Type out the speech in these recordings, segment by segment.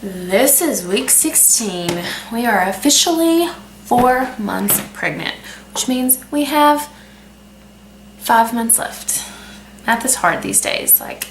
This is week 16. We are officially 4 months pregnant, which means we have 5 months left. Math is hard these days. Like,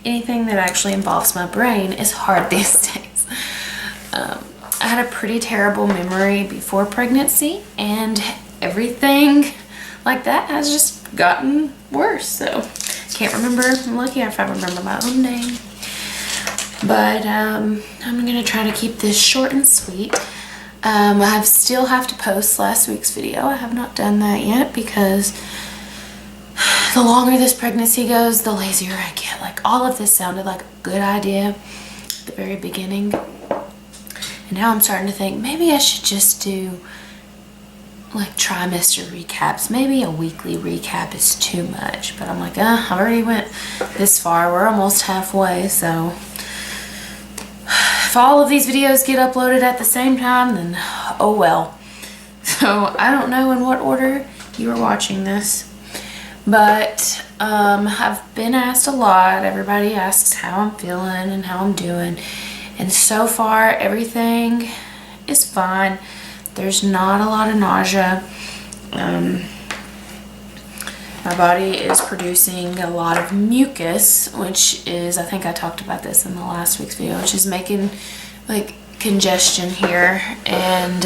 anything that actually involves my brain is hard these days. I had a pretty terrible memory before pregnancy, and everything like that has just gotten worse. So, can't remember. I'm lucky if I remember my own name. But I'm gonna try to keep this short and sweet. I still have to post last week's video. I have not done that yet because the longer this pregnancy goes, the lazier I get. Like, all of this sounded like a good idea at the very beginning. And now I'm starting to think maybe I should just do like trimester recaps. Maybe a weekly recap is too much. But I'm like, I already went this far. We're almost halfway, so if all of these videos get uploaded at the same time, then oh well. So I don't know in what order you are watching this, but I've been asked a lot. Everybody asks how I'm feeling and how I'm doing, and so far everything is fine. There's not a lot of nausea. My body is producing a lot of mucus, which is, I think I talked about this in the last week's video, which is making like congestion here, and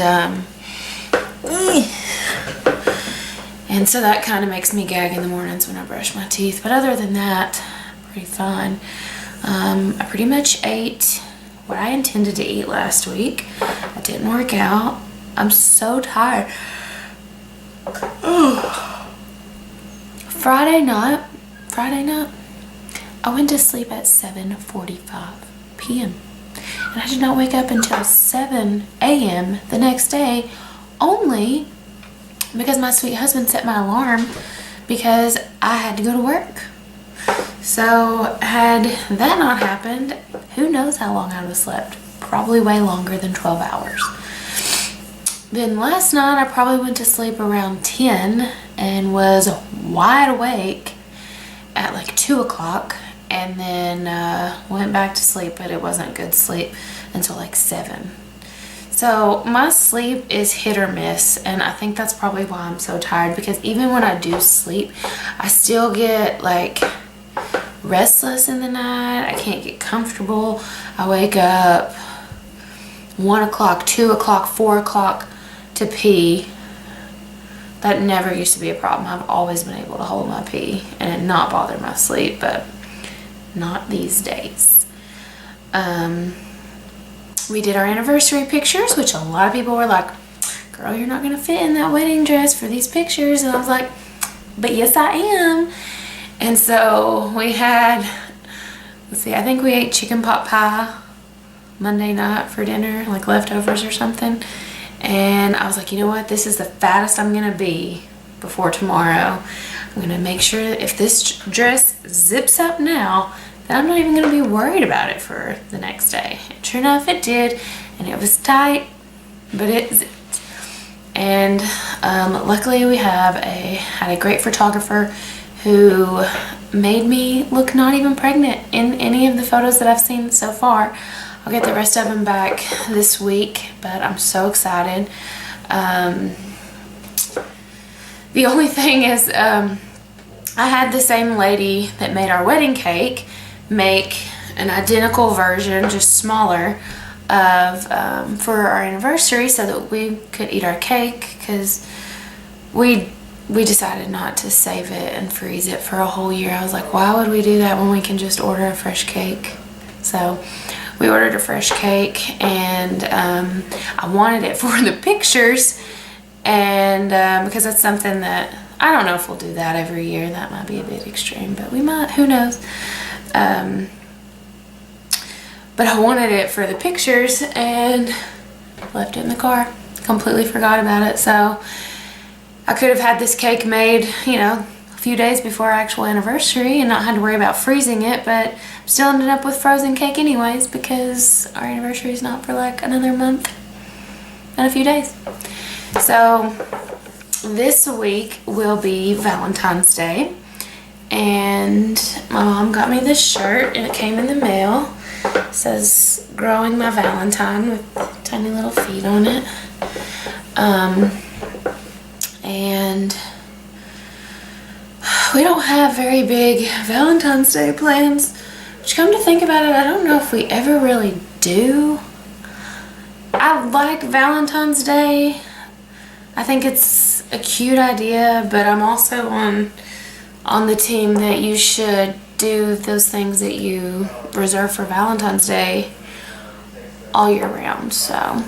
so that kind of makes me gag in the mornings when I brush my teeth. But other than that, pretty fine. I pretty much ate what I intended to eat last week. I didn't work out. I'm so tired. Friday night, I went to sleep at 7:45 p.m. and I did not wake up until 7 a.m. the next day, only because my sweet husband set my alarm because I had to go to work. So had that not happened, who knows how long I would have slept. Probably way longer than 12 hours. Then last night I probably went to sleep around 10 and was wide awake at like 2 o'clock, and then went back to sleep, but it wasn't good sleep until like 7. So my sleep is hit or miss, and I think that's probably why I'm so tired, because even when I do sleep, I still get like restless in the night. I can't get comfortable. I wake up 1 o'clock, 2 o'clock, 4 o'clock to pee. That never used to be a problem. I've always been able to hold my pee and it not bother my sleep, but not these days. We did our anniversary pictures, which a lot of people were like, girl, you're not gonna fit in that wedding dress for these pictures. And I was like, but yes I am. And so we had, let's see, I think we ate chicken pot pie Monday night for dinner, like leftovers or something. And I was like, you know what? This is the fattest I'm going to be before tomorrow. I'm going to make sure that if this dress zips up now, then I'm not even going to be worried about it for the next day. And sure enough, it did. And it was tight, but it zipped. And luckily we had a great photographer who made me look not even pregnant in any of the photos that I've seen so far. I'll get the rest of them back this week, but I'm so excited. The only thing is, I had the same lady that made our wedding cake make an identical version, just smaller, of for our anniversary, so that we could eat our cake, because we decided not to save it and freeze it for a whole year. I was like, why would we do that when we can just order a fresh cake? So we ordered a fresh cake, and I wanted it for the pictures, and because that's something that, I don't know if we'll do that every year. That might be a bit extreme, but we might, who knows. But I wanted it for the pictures and left it in the car. Completely forgot about it. So I could have had this cake made, you know, a few days before our actual anniversary and not had to worry about freezing it, but still ended up with frozen cake anyways, because our anniversary is not for like another month and a few days. So this week will be Valentine's Day, and my mom got me this shirt, and it came in the mail, It says growing my Valentine with tiny little feet on it. And we don't have very big Valentine's Day plans, which, come to think about it, I don't know if we ever really do. I like Valentine's Day. I think it's a cute idea, but I'm also on the team that you should do those things that you reserve for Valentine's Day all year round. So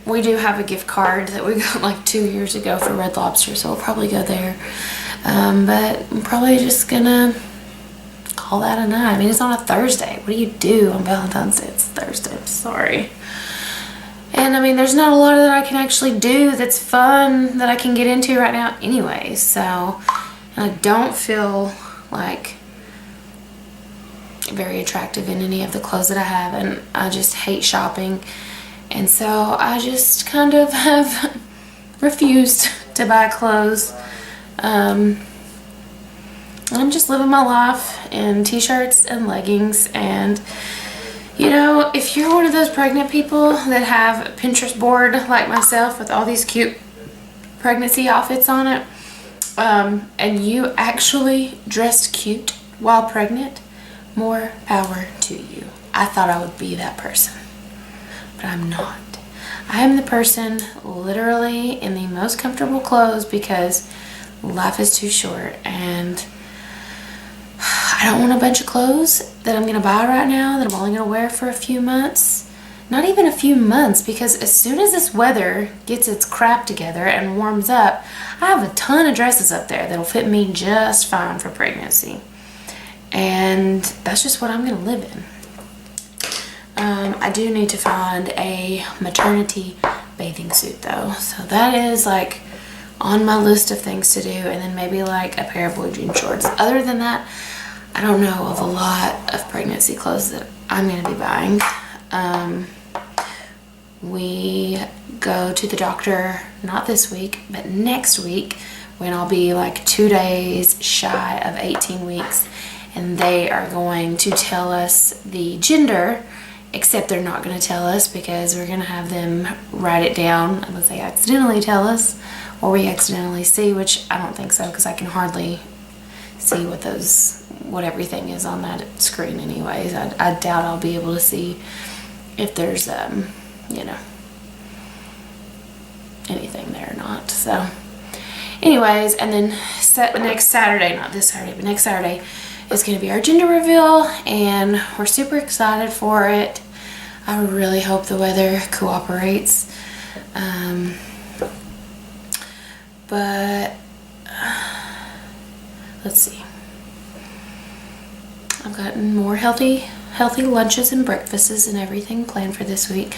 we do have a gift card that we got like 2 years ago for Red Lobster, so we'll probably go there. But I'm probably just gonna call that a night. I mean, it's on a Thursday. What do you do on Valentine's Day? It's Thursday. I'm sorry. And I mean, there's not a lot that I can actually do that's fun that I can get into right now anyway. So I don't feel like very attractive in any of the clothes that I have, and I just hate shopping. And so I just kind of have refused to buy clothes. I'm just living my life in t-shirts and leggings. And you know, if you're one of those pregnant people that have a Pinterest board like myself with all these cute pregnancy outfits on it, and you actually dressed cute while pregnant, more power to you. I thought I would be that person, but I'm not. I am the person literally in the most comfortable clothes because life is too short, and I don't want a bunch of clothes that I'm going to buy right now that I'm only going to wear for a few months. Not even a few months, because as soon as this weather gets its crap together and warms up, I have a ton of dresses up there that'll fit me just fine for pregnancy. And that's just what I'm going to live in. I do need to find a maternity bathing suit though. So that is like on my list of things to do, and then maybe like a pair of blue jean shorts. Other than that, I don't know of a lot of pregnancy clothes that I'm going to be buying. We go to the doctor, not this week, but next week, when I'll be like 2 days shy of 18 weeks. And they are going to tell us the gender, except they're not going to tell us because we're going to have them write it down unless they accidentally tell us, or we accidentally see, which I don't think so, because I can hardly see what everything is on that screen anyways. I doubt I'll be able to see if there's you know, anything there or not. So anyways, and then next Saturday, not this Saturday, but next Saturday is going to be our gender reveal, and we're super excited for it. I really hope the weather cooperates. But let's see. I've gotten more healthy lunches and breakfasts and everything planned for this week.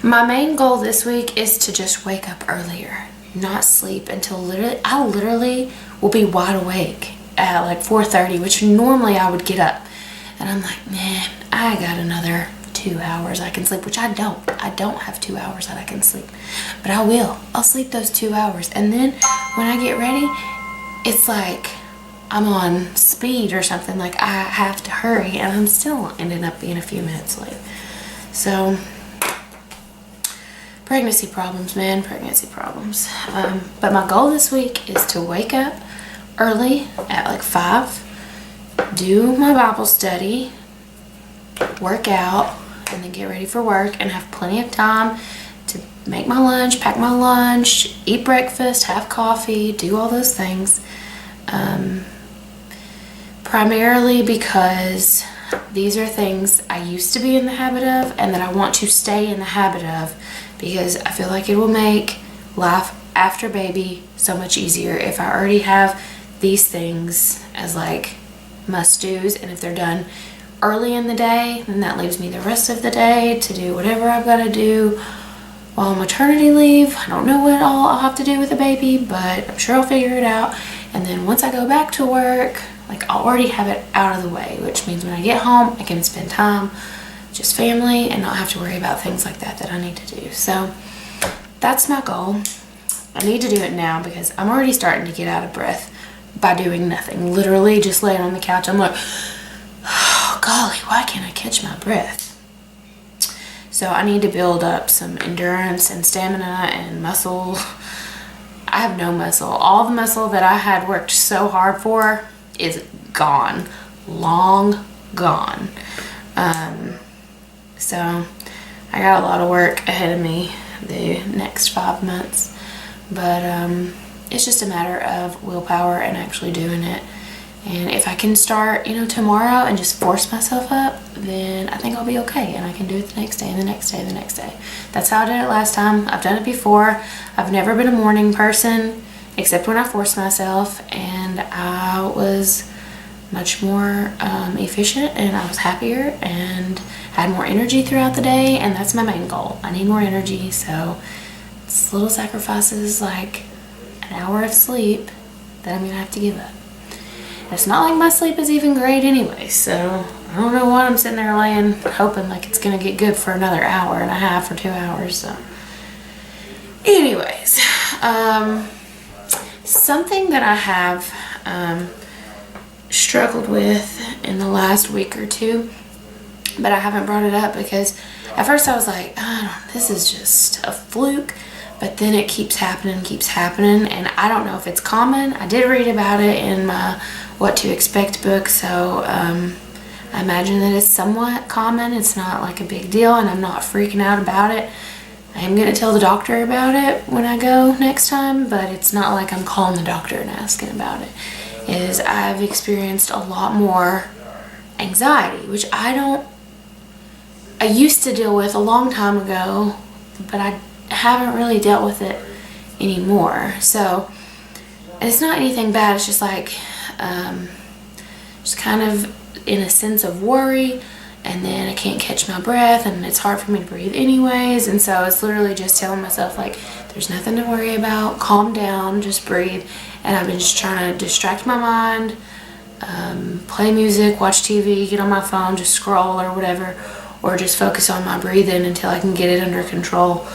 My main goal this week is to just wake up earlier, not sleep until I literally will be wide awake at like 4:30, which normally I would get up, and I'm like, man, I got another 2 hours I can sleep, which I don't have 2 hours that I can sleep, but I'll sleep those 2 hours. And then when I get ready, it's like I'm on speed or something, like I have to hurry, and I'm still ending up being a few minutes late. So pregnancy problems, man, pregnancy problems. But my goal this week is to wake up early at like 5, do my Bible study, work out, and then get ready for work, and have plenty of time to make my lunch, pack my lunch, eat breakfast, have coffee, do all those things. Primarily because these are things I used to be in the habit of, and that I want to stay in the habit of, because I feel like it will make life after baby so much easier if I already have these things as like must-dos, and if they're done early in the day, then that leaves me the rest of the day to do whatever I've got to do while on maternity leave. I don't know what all I'll have to do with the baby, but I'm sure I'll figure it out. And then once I go back to work, like, I'll already have it out of the way, which means when I get home, I can spend time just family and not have to worry about things like that I need to do. So that's my goal. I need to do it now because I'm already starting to get out of breath by doing nothing. Literally just laying on the couch, I'm like, oh golly, why can't I catch my breath? So I need to build up some endurance and stamina and muscle. I have no muscle. All the muscle that I had worked so hard for is gone. Long gone. So I got a lot of work ahead of me the next 5 months. But it's just a matter of willpower and actually doing it. And if I can start, tomorrow and just force myself up, then I think I'll be okay. And I can do it the next day and the next day and the next day. That's how I did it last time. I've done it before. I've never been a morning person, except when I forced myself. And I was much more efficient, and I was happier and had more energy throughout the day. And that's my main goal. I need more energy. So it's little sacrifices like an hour of sleep that I'm going to have to give up. It's not like my sleep is even great anyway, so I don't know what I'm sitting there laying hoping like it's gonna get good for another hour and a half or 2 hours. So anyways, something that I have struggled with in the last week or two, but I haven't brought it up because at first I was like, oh, this is just a fluke. But then it keeps happening, and I don't know if it's common. I did read about it in my What to Expect book, so I imagine that it's somewhat common. It's not like a big deal, and I'm not freaking out about it. I am going to tell the doctor about it when I go next time, but it's not like I'm calling the doctor and asking about it. I've experienced a lot more anxiety, which I used to deal with a long time ago, but I haven't really dealt with it anymore. So it's not anything bad. It's just like just kind of in a sense of worry, and then I can't catch my breath, and it's hard for me to breathe anyways. And so it's literally just telling myself like, there's nothing to worry about, calm down, just breathe. And I've been just trying to distract my mind, play music, watch TV, get on my phone, just scroll or whatever, or just focus on my breathing until I can get it under control.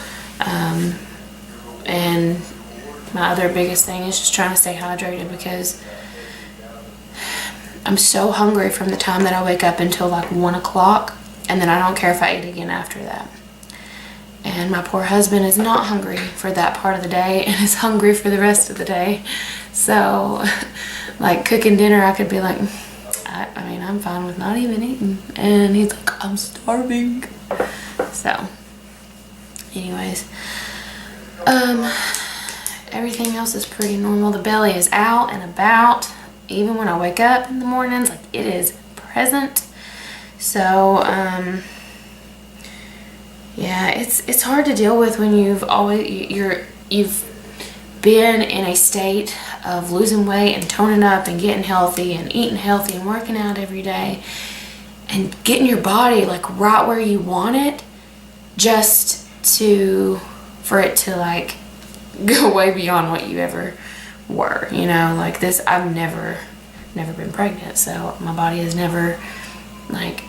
And my other biggest thing is just trying to stay hydrated, because I'm so hungry from the time that I wake up until like 1 o'clock, and then I don't care if I eat again after that. And my poor husband is not hungry for that part of the day and is hungry for the rest of the day. So like cooking dinner, I could be like, I mean, I'm fine with not even eating. And he's like, I'm starving. So anyways, everything else is pretty normal. The belly is out and about. Even when I wake up in the mornings, like it is present. So, yeah, it's hard to deal with when you've been in a state of losing weight and toning up and getting healthy and eating healthy and working out every day and getting your body like right where you want it, just for it to like go way beyond what you ever were, like this. I've never been pregnant, so my body has never, like,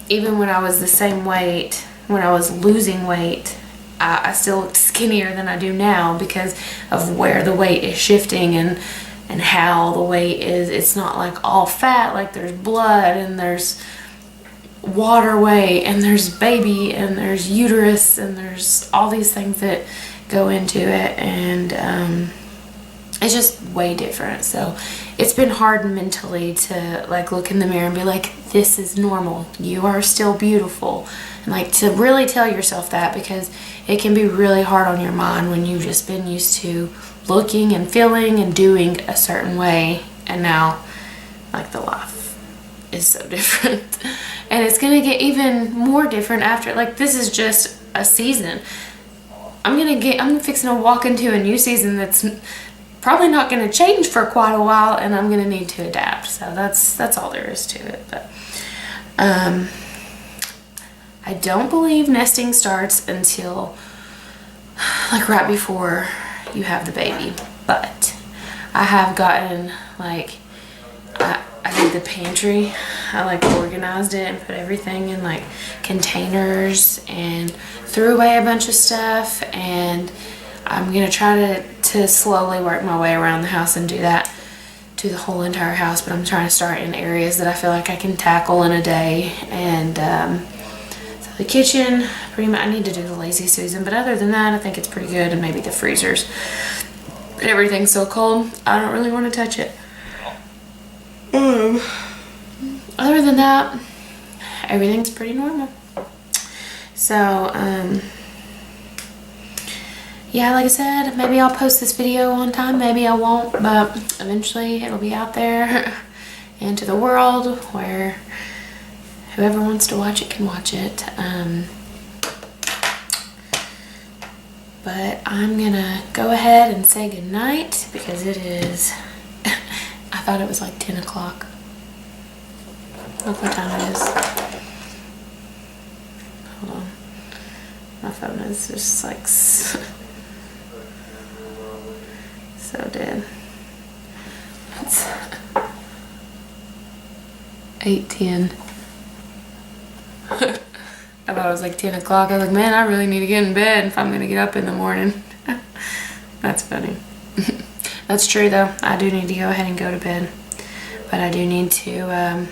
even when I was the same weight, when I was losing weight, I still looked skinnier than I do now because of where the weight is shifting and how the weight is. It's not like all fat, like there's blood and there's water weight and there's baby and there's uterus and there's all these things that go into it, and it's just way different. So it's been hard mentally to like look in the mirror and be like, this is normal, you are still beautiful, and like to really tell yourself that, because it can be really hard on your mind when you've just been used to looking and feeling and doing a certain way, and now like the life is so different. And it's gonna get even more different after, like, this is just a season. I'm fixing to walk into a new season that's probably not going to change for quite a while, and I'm going to need to adapt. So that's all there is to it. But I don't believe nesting starts until like right before you have the baby. But I have gotten like, I think the pantry, I like organized it and put everything in like containers and threw away a bunch of stuff, and I'm gonna try to slowly work my way around the house and do that do the whole entire house, but I'm trying to start in areas that I feel like I can tackle in a day. And so the kitchen, pretty much, I need to do the Lazy Susan, but other than that, I think it's pretty good. And maybe the freezers. But everything's so cold, I don't really want to touch it. Other than that, everything's pretty normal. So, yeah, like I said, maybe I'll post this video on time, maybe I won't, but eventually it'll be out there into the world where whoever wants to watch it can watch it. But I'm gonna go ahead and say goodnight because it is, I thought it was like 10 o'clock. Look what time it is. Hold on. My phone is just like so dead. It's 8:10. I thought it was like 10 o'clock. I was like, man, I really need to get in bed if I'm gonna get up in the morning. That's funny. That's true though. I do need to go ahead and go to bed. But I do need to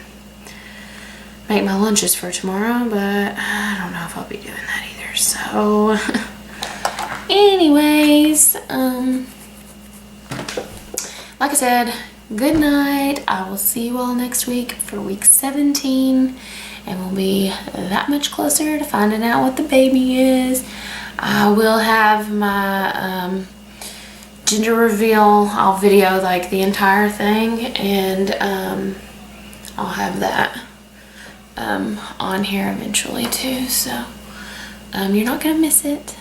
make my lunches for tomorrow, but I don't know if I'll be doing that either. So anyways, like I said, good night. I will see you all next week for week 17, and we'll be that much closer to finding out what the baby is. I will have my gender reveal. I'll video like the entire thing, and I'll have that on here eventually too, so you're not gonna miss it.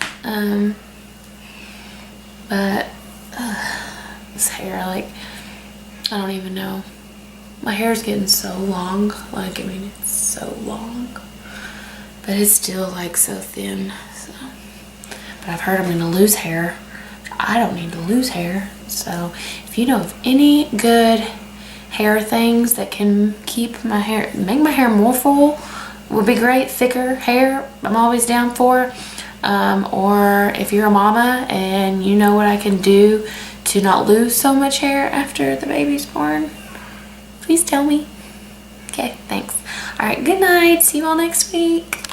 But this hair, like, I don't even know, my hair's getting so long, like, I mean, it's so long, but it's still like so thin. So, but I've heard I'm gonna lose hair. I don't need to lose hair, so if you know of any good hair things that can keep my hair, make my hair more full, would be great. Thicker hair, I'm always down for. Or if you're a mama and you know what I can do to not lose so much hair after the baby's born, please tell me. Okay, thanks. All right, good night. See you all next week.